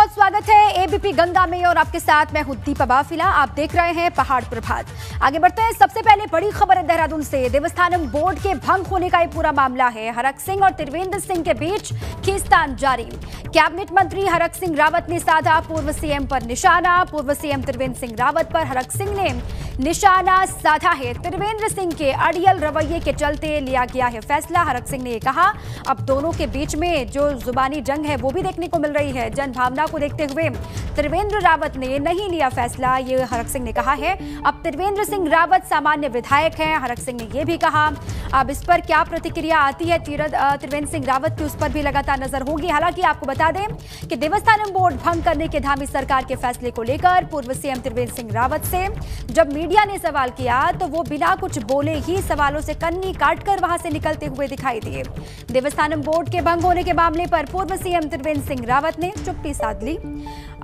बहुत स्वागत है एबीपी गंगा में और आपके साथ मैं हूं दीपा बाफिला। आप देख रहे हैं पहाड़ प्रभात। आगे बढ़ते हैं। सबसे पहले बड़ी खबर है देहरादून से। देवस्थानम बोर्ड के भंग होने का ये पूरा मामला है। हरक सिंह और त्रिवेंद्र सिंह के बीच खींचतान जारी। कैबिनेट मंत्री हरक सिंह रावत ने साधा पूर्व सीएम पर निशाना। पूर्व सीएम त्रिवेंद्र सिंह रावत पर हरक सिंह ने निशाना साधा है। त्रिवेंद्र सिंह के अड़ियल रवैये के चलते लिया गया है फैसला। हरक सिंह ने कहा अब दोनों के बीच में जो जुबानी जंग है वो भी देखने को मिल रही है। जन भावना को देखते हुए त्रिवेंद्र रावत ने नहीं लिया फैसला, ये हरक सिंह ने कहा है। अब त्रिवेंद्र सिंह रावत सामान्य विधायक हैं। हरक सिंह ने यह भी कहा। अब इस पर क्या प्रतिक्रिया आती है त्रिवेंद्र सिंह रावत की, उस पर भी लगातार नजर होगी। हालांकि आपको बता दें कि देवस्थानम बोर्ड भंग करने के धामी सरकार के फैसले को लेकर पूर्व सीएम त्रिवेंद्र सिंह रावत से जब मीडिया ने सवाल किया तो वो बिना कुछ बोले ही सवालों से कन्नी काटकर वहां से निकलते हुए दिखाई दिए। देवस्थानम बोर्ड के भंग होने के मामले पर पूर्व सीएम त्रिवेंद्र सिंह रावत ने चुप्पी साध ली।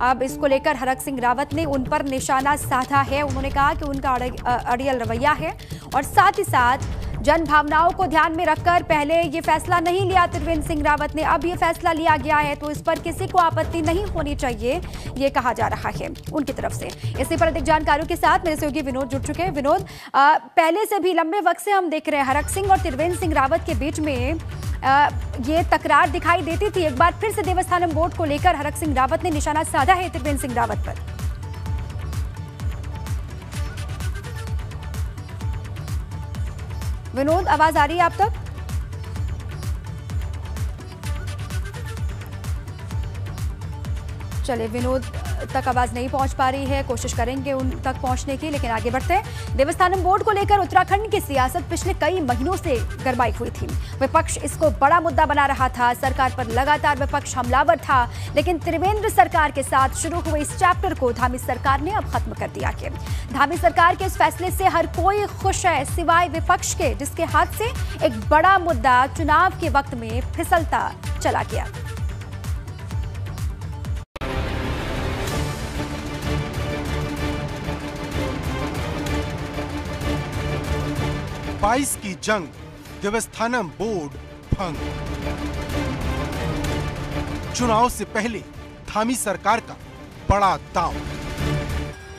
अब इसको लेकर हरक सिंह रावत ने उन पर निशाना साधा है। उन्होंने कहा कि उनका अड़ियल रवैया है और साथ ही साथ जन भावनाओं को ध्यान में रखकर पहले ये फैसला नहीं लिया त्रिवेंद्र सिंह रावत ने, अब ये फैसला लिया गया है तो इस पर किसी को आपत्ति नहीं होनी चाहिए, ये कहा जा रहा है उनकी तरफ से। इसी पर अधिक जानकारियों के साथ मेरे सहयोगी विनोद जुड़ चुके हैं। विनोद, पहले से भी लंबे वक्त से हम देख रहे हैं हरक सिंह और त्रिवेंद्र सिंह रावत के बीच में ये तकरार दिखाई देती थी। एक बार फिर से देवस्थानम बोर्ड को लेकर हरक सिंह रावत ने निशाना साधा है त्रिवेंद्र सिंह रावत पर। विनोद, आवाज आ रही है आप तक? चलिए, विनोद तक आवाज नहीं पहुंच पा रही है, कोशिश करेंगे उन तक पहुंचने की, लेकिन आगे बढ़ते हैं। देवस्थानम बोर्ड को लेकर उत्तराखंड की सियासत पिछले कई महीनों से गरमाई हुई थी। विपक्ष इसको बड़ा मुद्दा बना रहा था। सरकार पर लगातार विपक्ष हमलावर था, लेकिन त्रिवेंद्र सरकार के साथ शुरू हुए इस चैप्टर को धामी सरकार ने अब खत्म कर दिया है। धामी सरकार के इस फैसले से हर कोई खुश है सिवाय विपक्ष के, जिसके हाथ से एक बड़ा मुद्दा चुनाव के वक्त में फिसलता चला गया। बाईस की जंग, देवस्थानम बोर्ड भंग। चुनाव से पहले धामी सरकार का बड़ा दांव।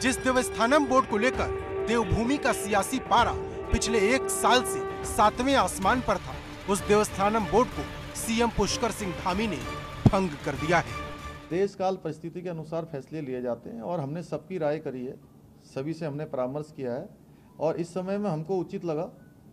जिस देवस्थानम बोर्ड को लेकर देवभूमि का सियासी पारा पिछले एक साल से 7वें आसमान पर था, उस देवस्थानम बोर्ड को सीएम पुष्कर सिंह धामी ने भंग कर दिया है। देश काल परिस्थिति के अनुसार फैसले लिए जाते हैं और हमने सबकी राय करी है, सभी से हमने परामर्श किया है और इस समय में हमको उचित लगा,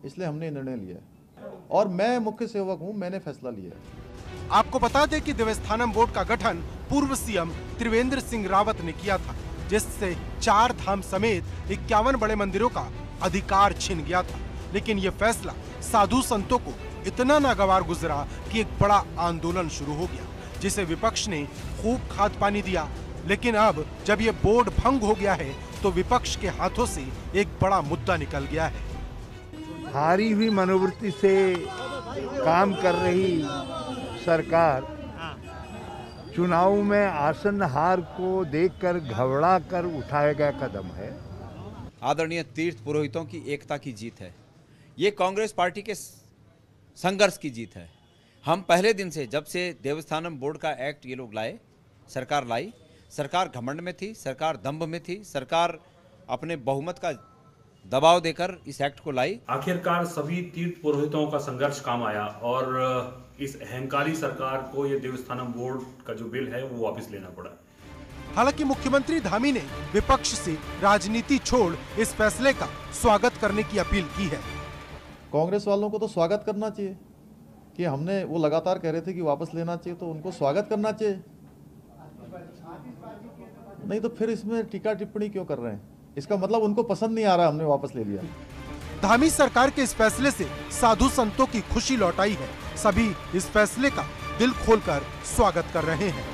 इसलिए हमने निर्णय लिया है और मैं मुख्य सेवक हूं, मैंने फैसला लिया है। आपको बता दें कि देवस्थानम बोर्ड का गठन पूर्व सीएम त्रिवेंद्र सिंह रावत ने किया था, जिससे 4 धाम समेत 51 बड़े मंदिरों का अधिकार छिन गया था। लेकिन ये फैसला साधु संतों को इतना नागवार गुजरा कि एक बड़ा आंदोलन शुरू हो गया, जिसे विपक्ष ने खूब खाद पानी दिया। लेकिन अब जब ये बोर्ड भंग हो गया है तो विपक्ष के हाथों से एक बड़ा मुद्दा निकल गया है। हारी हुई मनोवृत्ति से काम कर रही सरकार चुनाव में आसन हार को देखकर घबरा कर उठाया गया कदम है। आदरणीय तीर्थ पुरोहितों की एकता की जीत है। ये कांग्रेस पार्टी के संघर्ष की जीत है। हम पहले दिन से, जब से देवस्थानम बोर्ड का एक्ट ये लोग लाए, सरकार लाई, सरकार घमंड में थी, सरकार दंभ में थी, सरकार अपने बहुमत का दबाव देकर इस एक्ट को लाई। आखिरकार सभी तीर्थ पुरोहितों का संघर्ष काम आया और इस अहंकारी सरकार को ये देवस्थानम बोर्ड का जो बिल है वो वापस लेना पड़ा। हालांकि मुख्यमंत्री धामी ने विपक्ष से राजनीति छोड़ इस फैसले का स्वागत करने की अपील की है। कांग्रेस वालों को तो स्वागत करना चाहिए कि हमने, वो लगातार कह रहे थे कि वापस लेना चाहिए, तो उनको स्वागत करना चाहिए। नहीं तो फिर इसमें टीका टिप्पणी क्यों कर रहे हैं? इसका मतलब उनको पसंद नहीं आ रहा, हमने वापस ले लिया। धामी सरकार के इस फैसले से साधु संतों की खुशी लौट आई है। सभी इस फैसले का दिल खोलकर स्वागत कर रहे हैं।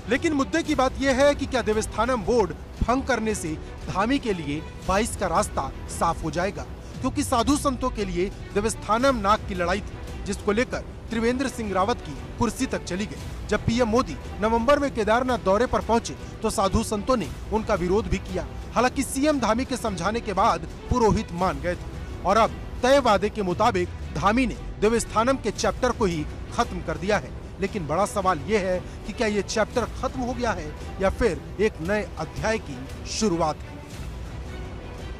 लेकिन मुद्दे की बात यह है कि क्या देवस्थानम बोर्ड भंग करने से धामी के लिए 22 का रास्ता साफ हो जाएगा? क्योंकि साधु संतों के लिए देवस्थानम नाग की लड़ाई थी, जिसको लेकर त्रिवेंद्र सिंह रावत की कुर्सी तक चली गई। जब पीएम मोदी नवंबर में केदारनाथ दौरे पर पहुंचे तो साधु संतों ने उनका विरोध भी किया। हालांकि सीएम धामी के समझाने के बाद पुरोहित मान गए थे और अब तय वादे के मुताबिक धामी ने देवस्थानम के चैप्टर को ही खत्म कर दिया है। लेकिन बड़ा सवाल ये है कि क्या ये चैप्टर खत्म हो गया है या फिर एक नए अध्याय की शुरुआत है।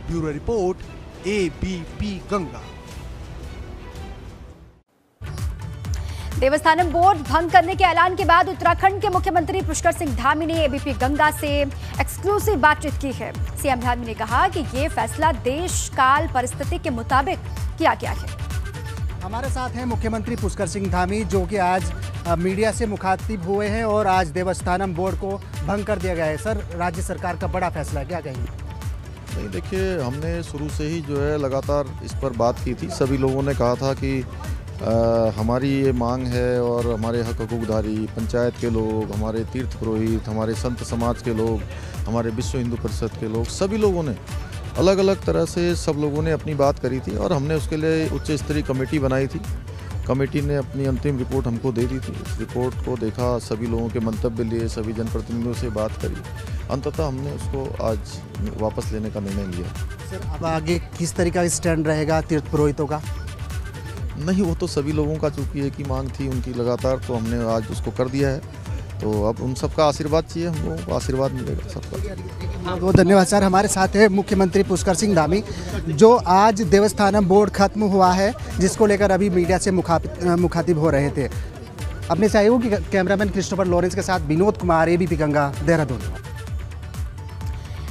Bureau report, ABP Ganga. Devasthanam board भंग करने के ऐलान के बाद उत्तराखंड के मुख्यमंत्री पुष्कर सिंह धामी ने ABP गंगा से एक्सक्लूसिव बातचीत की है। सीएम धामी ने कहा कि ये फैसला देश काल परिस्थिति के मुताबिक किया गया है। हमारे साथ हैं मुख्यमंत्री पुष्कर सिंह धामी, जो कि आज मीडिया से मुखातिब हुए हैं और आज देवस्थानम बोर्ड को भंग कर दिया गया है। सर, राज्य सरकार का बड़ा फैसला, क्या कहेंगे? नहीं, देखिए, हमने शुरू से ही जो है लगातार इस पर बात की थी। सभी लोगों ने कहा था कि हमारी ये मांग है और हमारे हक हकूकधारी, पंचायत के लोग, हमारे तीर्थ पुरोहित, हमारे संत समाज के लोग, हमारे विश्व हिंदू परिषद के लोग, सभी लोगों ने अलग अलग तरह से सब लोगों ने अपनी बात करी थी और हमने उसके लिए उच्च स्तरीय कमेटी बनाई थी। कमेटी ने अपनी अंतिम रिपोर्ट हमको दे दी थी। इस रिपोर्ट को देखा, सभी लोगों के मंतव्य लिए, सभी जनप्रतिनिधियों से बात करी, अंततः हमने उसको आज वापस लेने का निर्णय लिया। सर, अब आगे किस तरीका का स्टैंड रहेगा तीर्थ पुरोहितों का? नहीं, वो तो सभी लोगों का चूंकि एक ही मांग थी उनकी लगातार, तो हमने आज उसको कर दिया है। तो अब उन सबका आशीर्वाद चाहिए, हम लोगों को आशीर्वाद मिलेगा सबका। बहुत धन्यवाद सर। हमारे साथ है मुख्यमंत्री पुष्कर सिंह धामी, जो आज देवस्थानम बोर्ड खत्म हुआ है, जिसको लेकर अभी मीडिया से मुखातिब हो रहे थे। अपने सहयोगी कैमरामैन क्रिस्टोफर लॉरेंस के साथ विनोद कुमार, ABP गंगा, देहरादून।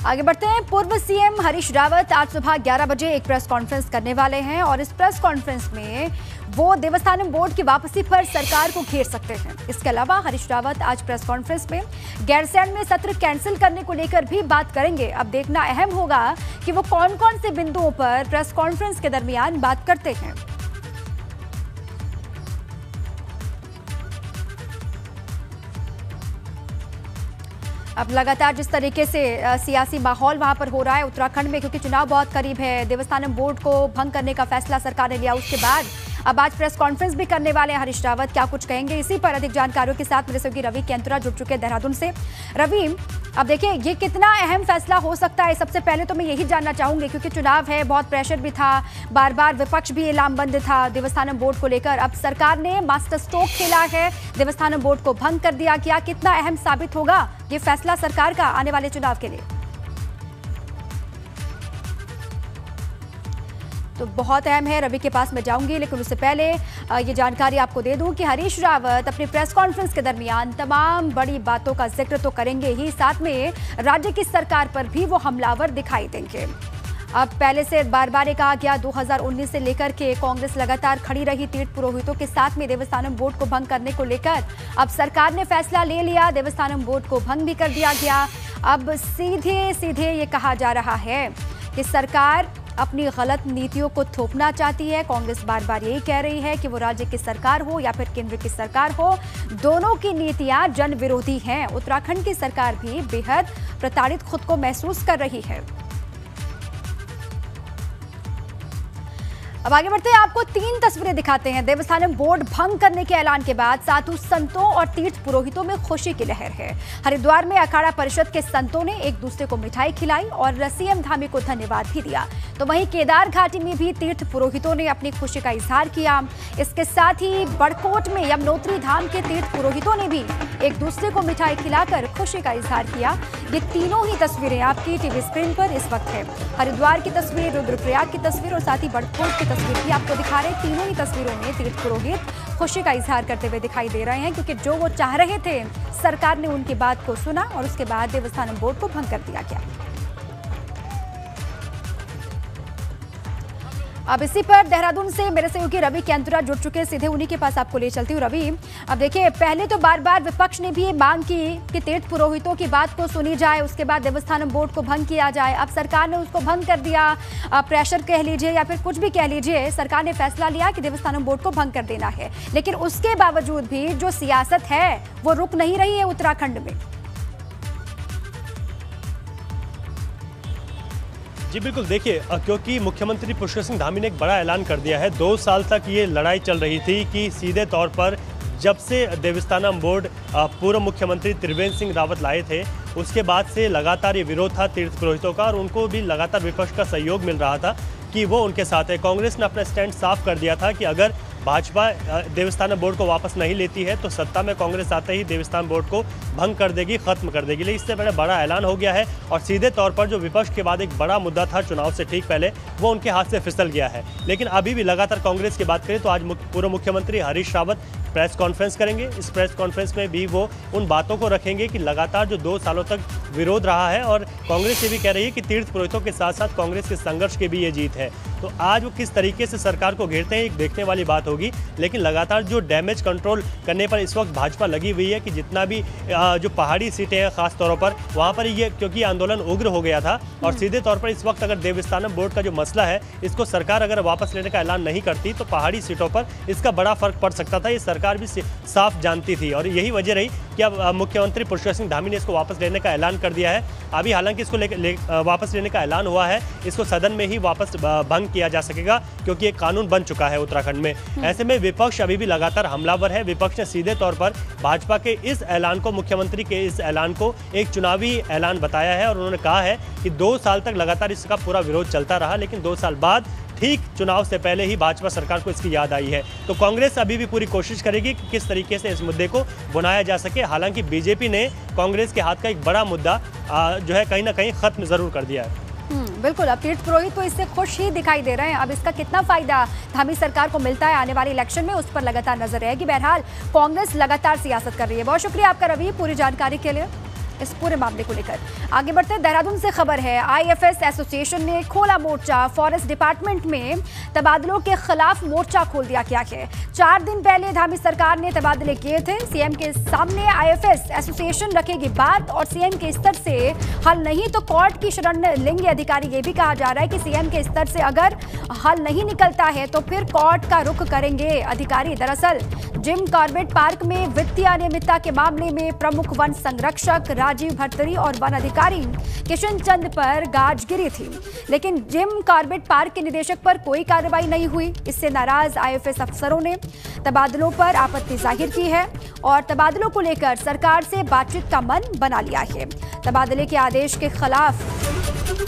आगे बढ़ते हैं। पूर्व सीएम हरीश रावत आज सुबह 11 बजे एक प्रेस कॉन्फ्रेंस करने वाले हैं और इस प्रेस कॉन्फ्रेंस में वो देवस्थानम बोर्ड की वापसी पर सरकार को घेर सकते हैं। इसके अलावा हरीश रावत आज प्रेस कॉन्फ्रेंस में गैरसैंण में सत्र कैंसिल करने को लेकर भी बात करेंगे। अब देखना अहम होगा कि वो कौन कौन से बिंदुओं पर प्रेस कॉन्फ्रेंस के दरमियान बात करते हैं। अब लगातार जिस तरीके से सियासी माहौल वहां पर हो रहा है उत्तराखंड में, क्योंकि चुनाव बहुत करीब है, देवस्थानम बोर्ड को भंग करने का फैसला सरकार ने लिया, उसके बाद अब आज प्रेस कॉन्फ्रेंस भी करने वाले हैं हरीश रावत। क्या कुछ कहेंगे, इसी पर अधिक जानकारियों के साथ मेरे सहयोगी रवि केंतुरा जुड़ चुके हैं देहरादून से। रवि, अब देखिए ये कितना अहम फैसला हो सकता है, सबसे पहले तो मैं यही जानना चाहूंगी, क्योंकि चुनाव है, बहुत प्रेशर भी था, बार बार विपक्ष भी लामबंद था देवस्थानम बोर्ड को लेकर। अब सरकार ने मास्टर स्ट्रोक खेला है, देवस्थानम बोर्ड को भंग कर दिया। क्या कितना अहम साबित होगा ये फैसला सरकार का आने वाले चुनाव के लिए? तो बहुत अहम है, रवि के पास मैं जाऊंगी, लेकिन उससे पहले ये जानकारी आपको दे दूं कि हरीश रावत अपनी प्रेस कॉन्फ्रेंस के दरमियान तमाम बड़ी बातों का जिक्र तो करेंगे ही, साथ में राज्य की सरकार पर भी वो हमलावर दिखाई देंगे। अब पहले से बार बार कहा गया, 2019 से लेकर के कांग्रेस लगातार खड़ी रही तीर्थ पुरोहितों के साथ में देवस्थानम बोर्ड को भंग करने को लेकर। अब सरकार ने फैसला ले लिया, देवस्थानम बोर्ड को भंग भी कर दिया गया। अब सीधे सीधे ये कहा जा रहा है कि सरकार अपनी गलत नीतियों को थोपना चाहती है। कांग्रेस बार बार यही कह रही है कि वो राज्य की सरकार हो या फिर केंद्र की सरकार हो, दोनों की नीतियां जन विरोधी हैं। उत्तराखंड की सरकार भी बेहद प्रताड़ित खुद को महसूस कर रही है। अब आगे बढ़ते हैं, आपको 3 तस्वीरें दिखाते हैं। देवस्थानम बोर्ड भंग करने के ऐलान के बाद साधु संतों और तीर्थ पुरोहितों में खुशी की लहर है। हरिद्वार में अखाड़ा परिषद के संतों ने एक दूसरे को मिठाई खिलाई और सीएम धामी को धन्यवाद भी दिया। तो वहीं केदार घाटी में भी तीर्थ पुरोहितों ने अपनी खुशी का इजहार किया। इसके साथ ही बड़कोट में यमुनोत्री धाम के तीर्थ पुरोहितों ने भी एक दूसरे को मिठाई खिलाकर खुशी का इजहार किया। ये तीनों ही तस्वीरें आपकी टीवी स्क्रीन पर इस वक्त है। हरिद्वार की तस्वीर, रुद्रप्रयाग की तस्वीर और साथ ही बड़कोट की तस्वीर भी आपको दिखा रहे हैं। तीनों ही तस्वीरों में तीर्थ पुरोहित खुशी का इजहार करते हुए दिखाई दे रहे हैं, क्योंकि जो वो चाह रहे थे सरकार ने उनकी बात को सुना और उसके बाद देवस्थानम बोर्ड को भंग कर दिया गया। अब इसी पर देहरादून से मेरे सहयोगी रवि केंतुरा जुड़ चुके हैं, सीधे उन्हीं के पास आपको ले चलती हूँ। रवि, अब देखिए पहले तो बार बार विपक्ष ने भी ये मांग की कि तीर्थ पुरोहितों की बात को सुनी जाए, उसके बाद देवस्थानम बोर्ड को भंग किया जाए। अब सरकार ने उसको भंग कर दिया, प्रेशर कह लीजिए या फिर कुछ भी कह लीजिए, सरकार ने फैसला लिया कि देवस्थानम बोर्ड को भंग कर देना है। लेकिन उसके बावजूद भी जो सियासत है वो रुक नहीं रही है उत्तराखंड में। जी बिल्कुल, देखिए क्योंकि मुख्यमंत्री पुष्कर सिंह धामी ने एक बड़ा ऐलान कर दिया है। 2 साल तक ये लड़ाई चल रही थी कि सीधे तौर पर जब से देवस्थानम बोर्ड पूर्व मुख्यमंत्री त्रिवेंद्र सिंह रावत लाए थे, उसके बाद से लगातार ये विरोध था तीर्थ पुरोहितों का और उनको भी लगातार विपक्ष का सहयोग मिल रहा था कि वो उनके साथ है। कांग्रेस ने अपना स्टैंड साफ कर दिया था कि अगर भाजपा देवस्थानम बोर्ड को वापस नहीं लेती है तो सत्ता में कांग्रेस आते ही देवस्थानम बोर्ड को भंग कर देगी, खत्म कर देगी। लेकिन इससे बड़ा ऐलान हो गया है और सीधे तौर पर जो विपक्ष के बाद एक बड़ा मुद्दा था चुनाव से ठीक पहले, वो उनके हाथ से फिसल गया है। लेकिन अभी भी लगातार कांग्रेस की बात करें तो आज पूर्व मुख्यमंत्री हरीश रावत प्रेस कॉन्फ्रेंस करेंगे। इस प्रेस कॉन्फ्रेंस में भी वो उन बातों को रखेंगे कि लगातार जो 2 सालों तक विरोध रहा है और कांग्रेस ये भी कह रही है कि तीर्थ पुरोहितों के साथ साथ कांग्रेस के संघर्ष की भी ये जीत है। तो आज वो किस तरीके से सरकार को घेरते हैं एक देखने वाली बात होगी। लेकिन लगातार जो डैमेज कंट्रोल करने पर इस वक्त भाजपा लगी हुई है कि जितना भी जो पहाड़ी सीटें हैं खास तौर पर वहाँ पर ये, क्योंकि आंदोलन उग्र हो गया था और सीधे तौर पर इस वक्त अगर देवस्थानम बोर्ड का जो मसला है इसको सरकार अगर वापस लेने का ऐलान नहीं करती तो पहाड़ी सीटों पर इसका बड़ा फर्क पड़ सकता था। ये सरकार भी साफ जानती थी और यही वजह रही कि अब मुख्यमंत्री पुष्कर सिंह धामी ने इसको वापस लेने का ऐलान कर दिया है। अभी हालांकि इसको वापस लेने का ऐलान हुआ है, इसको सदन में ही वापस भंग किया जा सकेगा क्योंकि एक कानून बन चुका है उत्तराखंड में। ऐसे में विपक्ष अभी भी लगातार हमलावर है। विपक्ष ने सीधे तौर पर भाजपा के इस ऐलान को, मुख्यमंत्री के इस ऐलान को एक चुनावी ऐलान बताया है और उन्होंने कहा है कि 2 साल तक लगातार इसका पूरा विरोध चलता रहा, लेकिन 2 साल बाद ठीक चुनाव से पहले ही भाजपा सरकार को इसकी याद आई है। तो कांग्रेस अभी भी पूरी कोशिश करेगी कि किस तरीके से इस मुद्दे को बुनाया जा सके। हालांकि बीजेपी ने कांग्रेस के हाथ का एक बड़ा मुद्दा जो है कहीं ना कहीं खत्म जरूर कर दिया है। बिल्कुल, अब तीर्थ पुरोहित तो इससे खुश ही दिखाई दे रहे हैं। अब इसका कितना फायदा धामी सरकार को मिलता है आने वाले इलेक्शन में, उस पर लगातार नजर रहेगी। बहरहाल कांग्रेस लगातार सियासत कर रही है। बहुत शुक्रिया आपका रवि पूरी जानकारी के लिए इस पूरे मामले को लेकर। आगे बढ़ते हैं, देहरादून से खबर है। आईएफएस एसोसिएशन ने खोला मोर्चा। फॉरेस्ट डिपार्टमेंट में तबादलों के खिलाफ मोर्चा खोल दिया गया है। 4 दिन पहले धामी सरकार ने तबादले किए थे। सीएम के सामने आईएफएस एसोसिएशन रखेगी बात और सीएम के स्तर से हल नहीं तो कोर्ट की शरण लेंगे अधिकारी। ये भी कहा जा रहा है कि सीएम के स्तर से अगर हल नहीं निकलता है तो फिर कोर्ट का रुख करेंगे अधिकारी। दरअसल जिम कॉर्बेट पार्क में वित्तीय अनियमितता के मामले में प्रमुख वन संरक्षक राजीव भर्तरी और वन अधिकारी किशन चंद पर गाज गिरी थी, लेकिन जिम कॉर्बेट पार्क के निदेशक पर कोई कार्रवाई नहीं हुई। इससे नाराज आईएफएस अफसरों ने तबादलों पर आपत्ति जाहिर की है और तबादलों को लेकर सरकार से बातचीत का मन बना लिया है। तबादले के आदेश के खिलाफ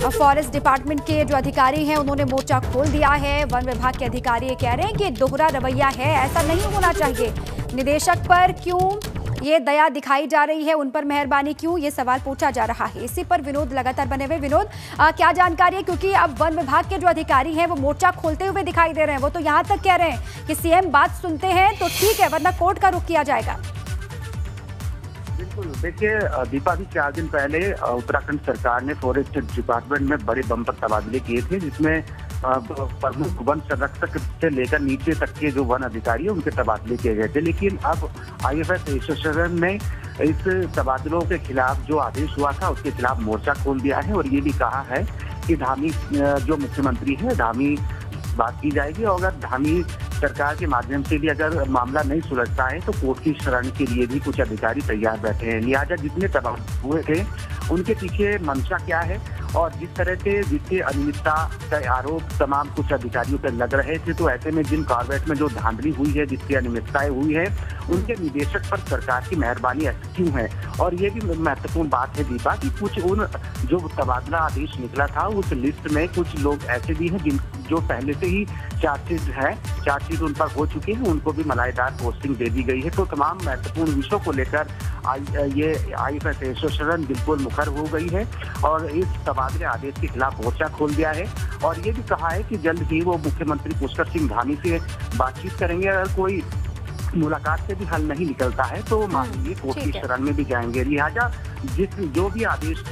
फॉरेस्ट डिपार्टमेंट के जो अधिकारी हैं उन्होंने मोर्चा खोल दिया है। वन विभाग के अधिकारी ये कह रहे हैं कि दोहरा रवैया है, ऐसा नहीं होना चाहिए। निदेशक पर क्यों ये दया दिखाई जा रही है, उन पर मेहरबानी क्यों, ये सवाल पूछा जा रहा है। इसी पर विनोद लगातार बने हुए। विनोद, क्या जानकारी है, क्योंकि अब वन विभाग के जो अधिकारी हैं वो मोर्चा खोलते हुए दिखाई दे रहे हैं। वो तो यहाँ तक कह रहे हैं कि सीएम बात सुनते हैं तो ठीक है, वरना कोर्ट का रुख किया जाएगा। बिल्कुल, देखिए दीपा, भी 4 दिन पहले उत्तराखंड सरकार ने फॉरेस्ट डिपार्टमेंट में बड़े बम्पर तबादले किए थे, जिसमें प्रमुख वन संरक्षक से लेकर नीचे तक के जो वन अधिकारी है उनके तबादले किए गए थे। लेकिन अब आईएफएस एसोसिएशन ने इस तबादलों के खिलाफ जो आदेश हुआ था उसके खिलाफ मोर्चा खोल दिया है और ये भी कहा है कि धामी जो मुख्यमंत्री है, धामी बात की जाएगी और अगर धामी सरकार के माध्यम से भी अगर मामला नहीं सुलझता है तो कोर्ट की शरण के लिए भी कुछ अधिकारी तैयार बैठे हैं। लिहाजा जितने तबादले हुए थे उनके पीछे मंशा क्या है और जिस तरह से वित्तीय अनियमितता का आरोप तमाम कुछ अधिकारियों पर लग रहे थे, तो ऐसे में जिन कॉर्बेट में जो धांधली हुई है, वित्तीय अनियमितताएं हुई है, उनके निदेशक पर सरकार की मेहरबानी क्यों है। और ये भी महत्वपूर्ण बात है दीपा कि कुछ उन जो तबादला आदेश निकला था उस लिस्ट में कुछ लोग ऐसे भी हैं जिन जो पहले से ही चार्जशीट उन पर हो चुकी है, उनको भी मलाईदार पोस्टिंग दे दी गई है। तो तमाम महत्वपूर्ण विषयों को लेकर ये आईएफएस एसोसिएशन बिल्कुल मुखर हो गई है और इस तबादले आदेश के खिलाफ मोर्चा खोल दिया है और ये भी कहा है कि जल्द ही वो मुख्यमंत्री पुष्कर सिंह धामी से बातचीत करेंगे। अगर कोई मुलाकात से भी हल नहीं निकलता है तो मान लीजिए कोर्ट की शरण में भी जाएंगे। लिहाजा जो भी आदेश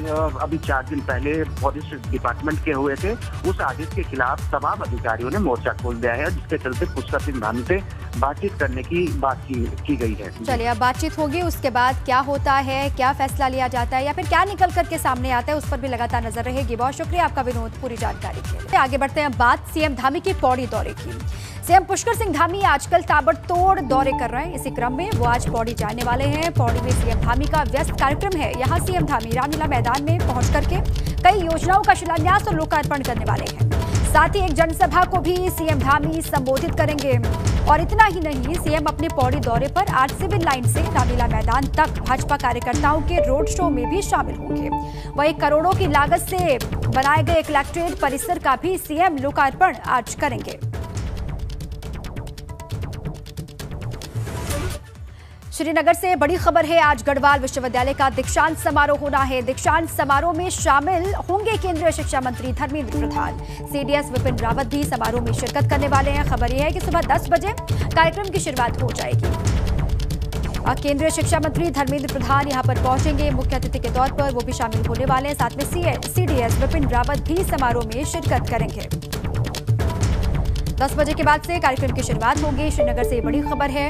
अभी 4 दिन पहले फॉरेस्ट डिपार्टमेंट के हुए थे उस आदेश के खिलाफ तमाम अधिकारियों ने मोर्चा खोल दिया है, जिसके चलते पुष्कर सिंह धामी से बातचीत करने की बात की गई है। चलिए, अब बातचीत होगी, उसके बाद क्या होता है, क्या फैसला लिया जाता है या फिर क्या निकल करके सामने आता है, उस पर भी लगातार नजर रहेगी। बहुत शुक्रिया आपका विनोद पूरी जानकारी के लिए। आगे बढ़ते हैं, बात सीएम धामी की पौड़ी दौरे की। सीएम पुष्कर सिंह धामी आजकल ताबड़तोड़ दौरे कर रहे हैं। इसी क्रम में वो आज पौड़ी जाने वाले हैं। पौड़ी में सीएम धामी का व्यस्त कार्यक्रम है। यहाँ सीएम धामी रामलीला मैदान में पहुंच करके कई योजनाओं का शिलान्यास और लोकार्पण करने वाले हैं। साथ ही एक जनसभा को भी सीएम धामी संबोधित करेंगे। और इतना ही नहीं, सीएम अपने पौड़ी दौरे पर आज सिविल लाइन से रामलीला मैदान तक भाजपा कार्यकर्ताओं के रोड शो में भी शामिल होंगे। वहीं करोड़ों की लागत से बनाए गए कलेक्ट्रेट परिसर का भी सीएम लोकार्पण आज करेंगे। श्रीनगर से बड़ी खबर है। आज गढ़वाल विश्वविद्यालय का दीक्षांत समारोह होना है। दीक्षांत समारोह में शामिल होंगे केंद्रीय शिक्षा मंत्री धर्मेंद्र प्रधान। सीडीएस विपिन रावत भी समारोह में शिरकत करने वाले हैं। खबर यह है कि सुबह 10 बजे कार्यक्रम की शुरुआत हो जाएगी। केंद्रीय शिक्षा मंत्री धर्मेंद्र प्रधान यहां पर पहुंचेंगे मुख्य अतिथि के तौर पर, वो भी शामिल होने वाले हैं। साथ में सीडीएस विपिन रावत भी समारोह में शिरकत करेंगे। 10 बजे के बाद से कार्यक्रम की शुरुआत होगी। श्रीनगर से बड़ी खबर है।